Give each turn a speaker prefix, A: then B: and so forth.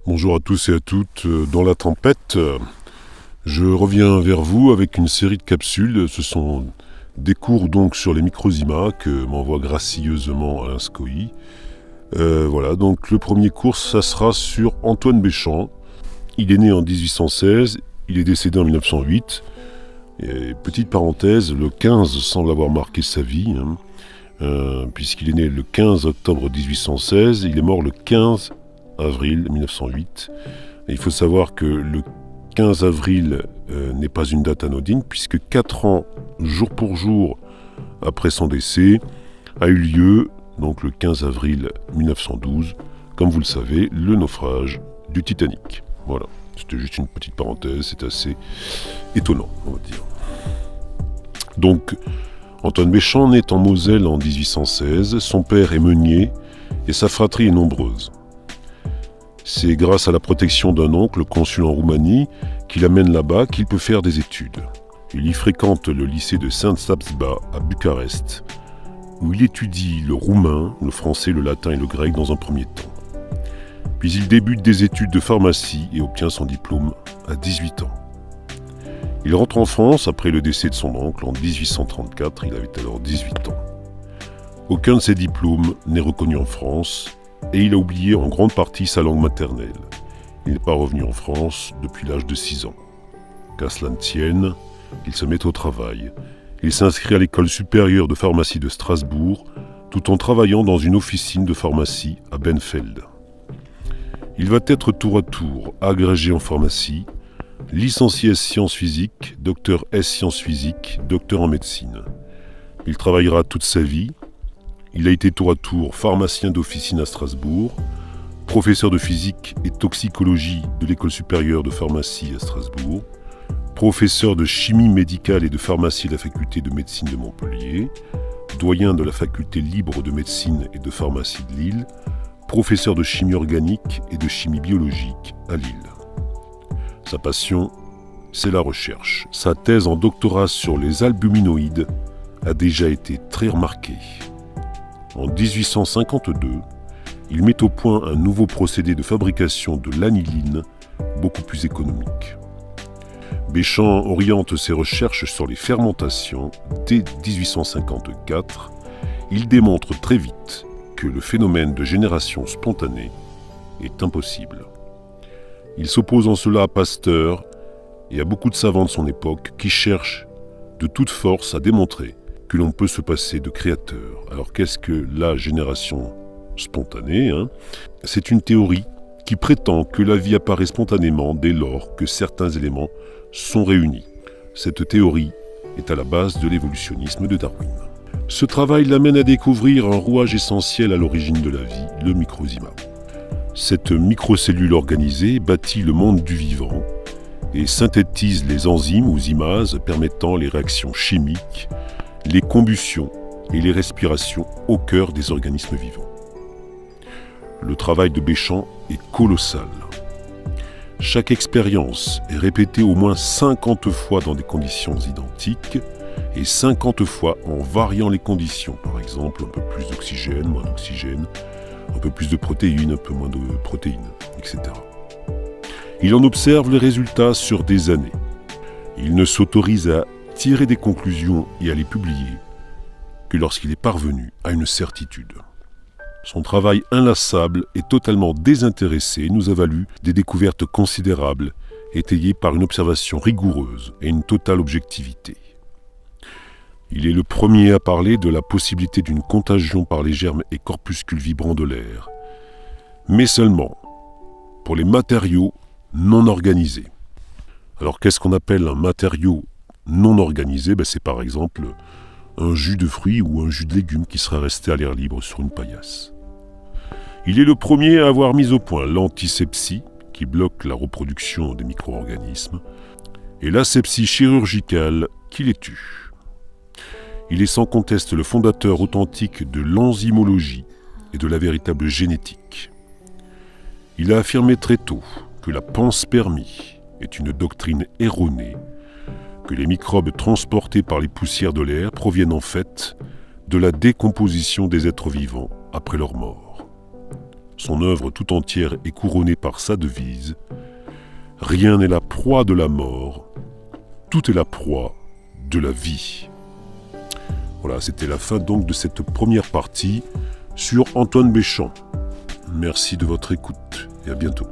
A: Bonjour à tous et à toutes. Dans la tempête, je reviens vers vous avec une série de capsules. Ce sont des cours donc sur les microzymas que m'envoie gracieusement Alain Scoy. Voilà, donc le premier cours, ça sera sur Antoine Béchamp. Il est né en 1816, il est décédé en 1908. Et petite parenthèse, le 15 semble avoir marqué sa vie, puisqu'il est né le 15 octobre 1816, il est mort le 15 avril 1908. Et il faut savoir que le 15 avril n'est pas une date anodine, puisque 4 ans, jour pour jour, après son décès, a eu lieu, donc le 15 avril 1912, comme vous le savez, le naufrage du Titanic. Voilà, c'était juste une petite parenthèse, c'est assez étonnant, on va dire. Donc, Antoine Béchamp naît en Moselle en 1816, son père est meunier et sa fratrie est nombreuse. C'est grâce à la protection d'un oncle, consul en Roumanie, qui l'amène là-bas qu'il peut faire des études. Il y fréquente le lycée de Saint-Sapsba à Bucarest, où il étudie le roumain, le français, le latin et le grec dans un premier temps. Puis il débute des études de pharmacie et obtient son diplôme à 18 ans. Il rentre en France après le décès de son oncle en 1834, il avait alors 18 ans. Aucun de ses diplômes n'est reconnu en France, et il a oublié en grande partie sa langue maternelle. Il n'est pas revenu en France depuis l'âge de 6 ans. Qu'à cela ne tienne, il se met au travail. Il s'inscrit à l'école supérieure de pharmacie de Strasbourg, tout en travaillant dans une officine de pharmacie à Benfeld. Il va être tour à tour agrégé en pharmacie, licencié S sciences physiques, docteur S sciences physiques, docteur en médecine. Il travaillera toute sa vie. Il a été tour à tour pharmacien d'officine à Strasbourg, professeur de physique et toxicologie de l'école supérieure de pharmacie à Strasbourg, professeur de chimie médicale et de pharmacie de la faculté de médecine de Montpellier, doyen de la faculté libre de médecine et de pharmacie de Lille, professeur de chimie organique et de chimie biologique à Lille. Sa passion, c'est la recherche. Sa thèse en doctorat sur les albuminoïdes a déjà été très remarquée. En 1852, il met au point un nouveau procédé de fabrication de l'aniline beaucoup plus économique. Béchamp oriente ses recherches sur les fermentations. Dès 1854, il démontre très vite que le phénomène de génération spontanée est impossible. Il s'oppose en cela à Pasteur et à beaucoup de savants de son époque qui cherchent de toute force à démontrer que l'on peut se passer de créateur. Alors qu'est-ce que la génération spontanée C'est une théorie qui prétend que la vie apparaît spontanément dès lors que certains éléments sont réunis. Cette théorie est à la base de l'évolutionnisme de Darwin. Ce travail l'amène à découvrir un rouage essentiel à l'origine de la vie, le microzyma. Cette microcellule organisée bâtit le monde du vivant et synthétise les enzymes ou zymases permettant les réactions chimiques, les combustions et les respirations au cœur des organismes vivants. Le travail de Béchamp est colossal. Chaque expérience est répétée au moins 50 fois dans des conditions identiques et 50 fois en variant les conditions. Par exemple, un peu plus d'oxygène, moins d'oxygène, un peu plus de protéines, un peu moins de protéines, etc. Il en observe les résultats sur des années. Il ne s'autorise à tirer des conclusions et à les publier que lorsqu'il est parvenu à une certitude. Son travail inlassable et totalement désintéressé nous a valu des découvertes considérables, étayées par une observation rigoureuse et une totale objectivité. Il est le premier à parler de la possibilité d'une contagion par les germes et corpuscules vibrants de l'air, mais seulement pour les matériaux non organisés. Alors qu'est-ce qu'on appelle un matériau non organisé? C'est par exemple un jus de fruits ou un jus de légumes qui serait resté à l'air libre sur une paillasse. Il est le premier à avoir mis au point l'antisepsie, qui bloque la reproduction des micro-organismes, et l'asepsie chirurgicale, qui les tue. Il est sans conteste le fondateur authentique de l'enzymologie et de la véritable génétique. Il a affirmé très tôt que la panspermie est une doctrine erronée, que les microbes transportés par les poussières de l'air proviennent en fait de la décomposition des êtres vivants après leur mort. Son œuvre tout entière est couronnée par sa devise « Rien n'est la proie de la mort, tout est la proie de la vie ». Voilà, c'était la fin donc de cette première partie sur Antoine Béchamp. Merci de votre écoute et à bientôt.